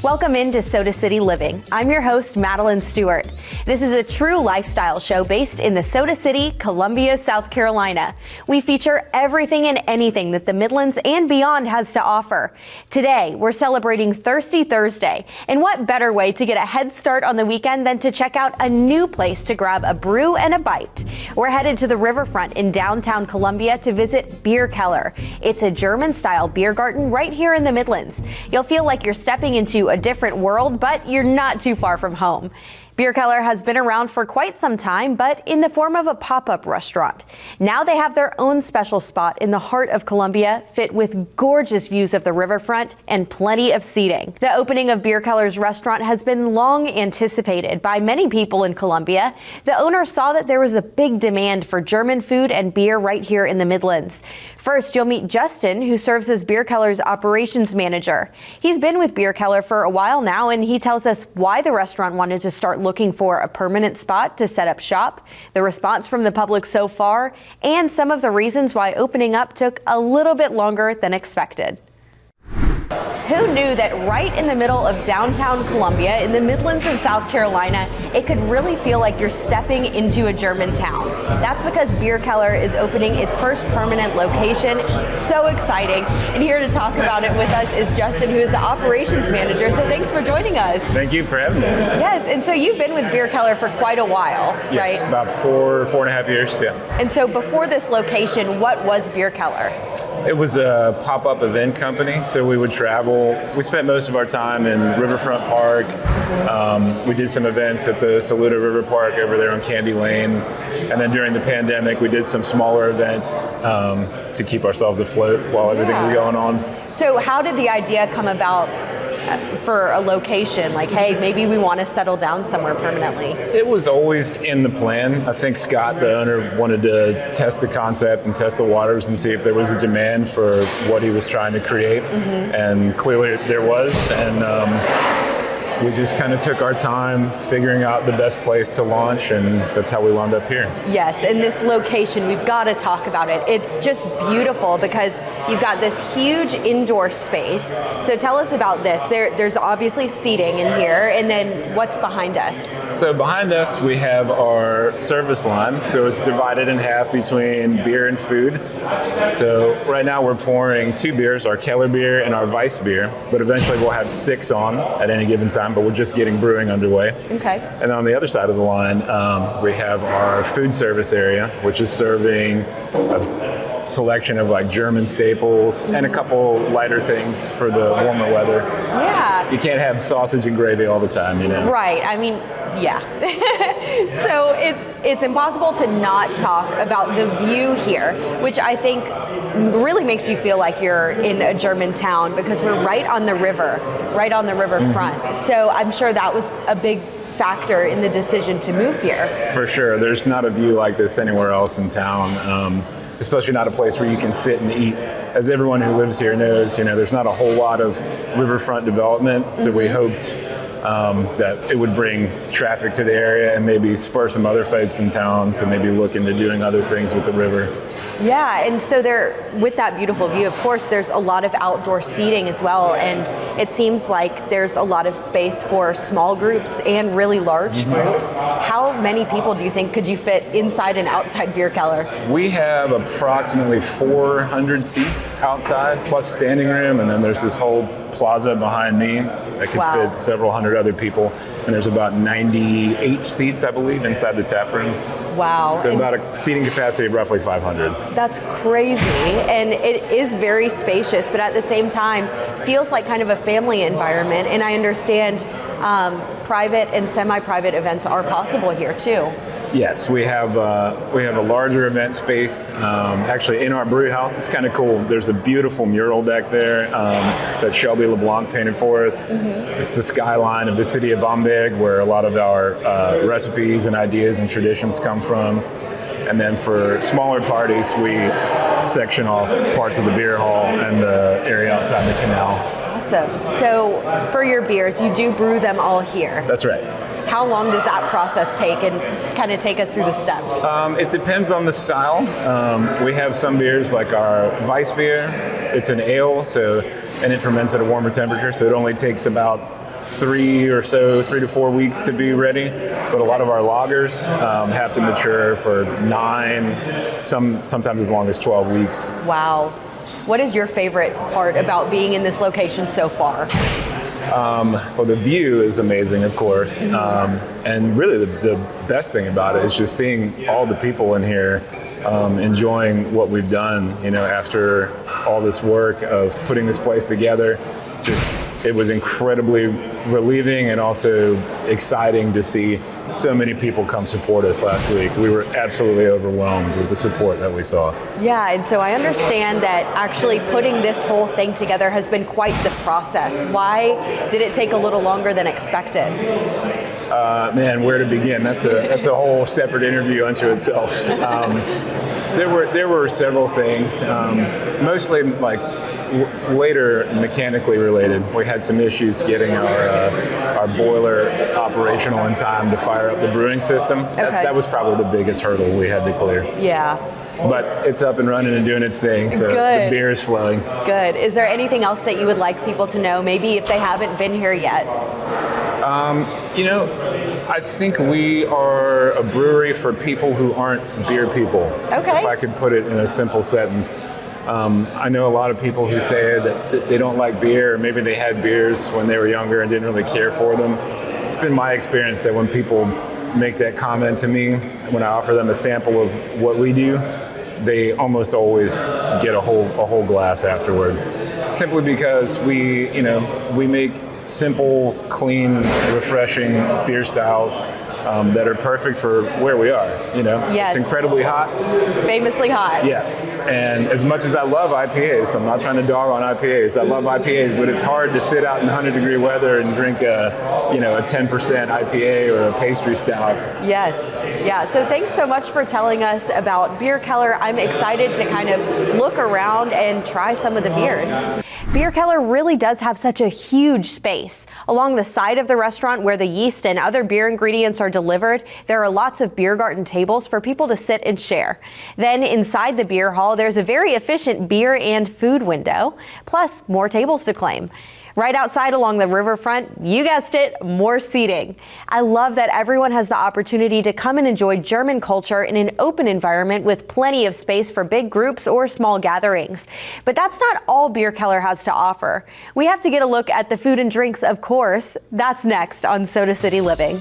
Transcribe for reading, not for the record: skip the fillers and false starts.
Welcome into Soda City Living. I'm your host, Madeline Stewart. This is a true lifestyle show based in the Soda City, Columbia, South Carolina. We feature everything and anything that the Midlands and beyond has to offer. Today, we're celebrating Thirsty Thursday, and what better way to get a head start on the weekend than to check out a new place to grab a brew and a bite. We're headed to the riverfront in downtown Columbia to visit Bierkeller. It's a German-style beer garden right here in the Midlands. You'll feel like you're stepping into a different world, but you're not too far from home. Bierkeller has been around for quite some time, but in the form of a pop-up restaurant. Now they have their own special spot in the heart of Columbia, fit with gorgeous views of the riverfront and plenty of seating. The opening of Bierkeller's restaurant has been long anticipated by many people in Columbia. The owner saw that there was a big demand for German food and beer right here in the Midlands. First, you'll meet Justin, who serves as Bierkeller's operations manager. He's been with Bierkeller for a while now, and he tells us why the restaurant wanted to start looking for a permanent spot to set up shop, the response from the public so far, and some of the reasons why opening up took a little bit longer than expected. Who knew that right in the middle of downtown Columbia, in the Midlands of South Carolina, it could really feel like you're stepping into a German town? That's because Bierkeller is opening its first permanent location. So exciting. And here to talk about it with us is Justin, who is the operations manager. So thanks for joining us. Thank you for having me. Yes, and so you've been with Bierkeller for quite a while, right? Yes, about four and a half years, yeah. And so before this location, what was Bierkeller? It was a pop-up event company, so we would travel. We spent most of our time in Riverfront Park. We did some events at the Saluda River Park over there on Candy Lane. And then during the pandemic, we did some smaller events to keep ourselves afloat while everything was going on. So how did the idea come about for a location? Like, hey, maybe we want to settle down somewhere permanently. It was always in the plan. I think Scott, the owner, wanted to test the concept and test the waters and see if there was a demand for what he was trying to create. And clearly there was. And we just kind of took our time figuring out the best place to launch, and that's how we wound up here. Yes, and this location, we've got to talk about it. It's just beautiful because you've got this huge indoor space. So tell us about this. There's obviously seating in here, and then what's behind us? So behind us, we have our service line. So it's divided in half between beer and food. So right now we're pouring two beers, our Keller beer and our Weiss beer, but eventually we'll have 6 on at any given time, but we're just getting brewing underway. Okay. And on the other side of the line, we have our food service area, which is serving a selection of like German staples and a couple lighter things for the warmer weather. Yeah. You can't have sausage and gravy all the time, you know? Right. I mean, yeah. So it's impossible to not talk about the view here, which I think really makes you feel like you're in a German town because we're right on the river, right on the riverfront. So I'm sure that was a big factor in the decision to move here. For sure. There's not a view like this anywhere else in town, especially not a place where you can sit and eat. As everyone who lives here knows, you know, there's not a whole lot of riverfront development, so we hoped that it would bring traffic to the area and maybe spur some other folks in town to maybe look into doing other things with the river. Yeah, and so there, with that beautiful view, of course, there's a lot of outdoor seating as well, and it seems like there's a lot of space for small groups and really large groups. How many people do you think could you fit inside and outside Bierkeller? We have approximately 400 seats outside, plus standing room, and then there's this whole plaza behind me that could fit several hundred other people. And there's about 98 seats, I believe, inside the tap room. Wow. So about a seating capacity of roughly 500. That's crazy. And it is very spacious, but at the same time, feels like kind of a family environment. And I understand private and semi-private events are possible here too. Yes, we have a larger event space actually in our brew house. It's kind of cool. There's a beautiful mural deck there that Shelby LeBlanc painted for us. It's the skyline of the city of Bamberg, where a lot of our recipes and ideas and traditions come from. And then for smaller parties, we section off parts of the beer hall and the area outside the canal. Awesome. So for your beers, you do brew them all here? That's right. How long does that process take, and kind of take us through the steps? It depends on the style. We have some beers like our Weiss beer. It's an ale, and it ferments at a warmer temperature, so it only takes about 3 to 4 weeks to be ready. But a lot of our lagers have to mature for 9, sometimes as long as 12 weeks. Wow. What is your favorite part about being in this location so far? Well, the view is amazing, of course. And really the best thing about it is just seeing all the people in here enjoying what we've done, after all this work of putting this place together. It was incredibly relieving and also exciting to see so many people come support us last week. We were absolutely overwhelmed with the support that we saw. Yeah, and so I understand that actually putting this whole thing together has been quite the process. Why did it take a little longer than expected? Man, where to begin? That's a whole separate interview unto itself. There were several things, mostly later mechanically related. We had some issues getting our boiler operational in time to fire up the brewing system. That was probably the biggest hurdle we had to clear. Yeah. But it's up and running and doing its thing, so Good. The beer is flowing. Good. Is there anything else that you would like people to know, maybe if they haven't been here yet? I think we are a brewery for people who aren't beer people. Okay. If I could put it in a simple sentence. I know a lot of people who say that they don't like beer, or maybe they had beers when they were younger and didn't really care for them. It's been my experience that when people make that comment to me, when I offer them a sample of what we do, they almost always get a whole glass afterward. Simply because we make simple, clean, refreshing beer styles that are perfect for where we are. Yes. It's incredibly hot. Famously hot. Yeah. And as much as I love IPAs, I'm not trying to dog on IPAs. I love IPAs, but it's hard to sit out in 100-degree weather and drink a 10% IPA or a pastry stout. Yes. Yeah. So thanks so much for telling us about Bierkeller. I'm excited to kind of look around and try some of the beers. Bierkeller really does have such a huge space. Along the side of the restaurant where the yeast and other beer ingredients are delivered, there are lots of beer garden tables for people to sit and share. Then inside the beer hall, there's a very efficient beer and food window, plus more tables to claim. Right outside along the riverfront, you guessed it, more seating. I love that everyone has the opportunity to come and enjoy German culture in an open environment with plenty of space for big groups or small gatherings. But that's not all Bierkeller has to offer. We have to get a look at the food and drinks, of course. That's next on Soda City Living.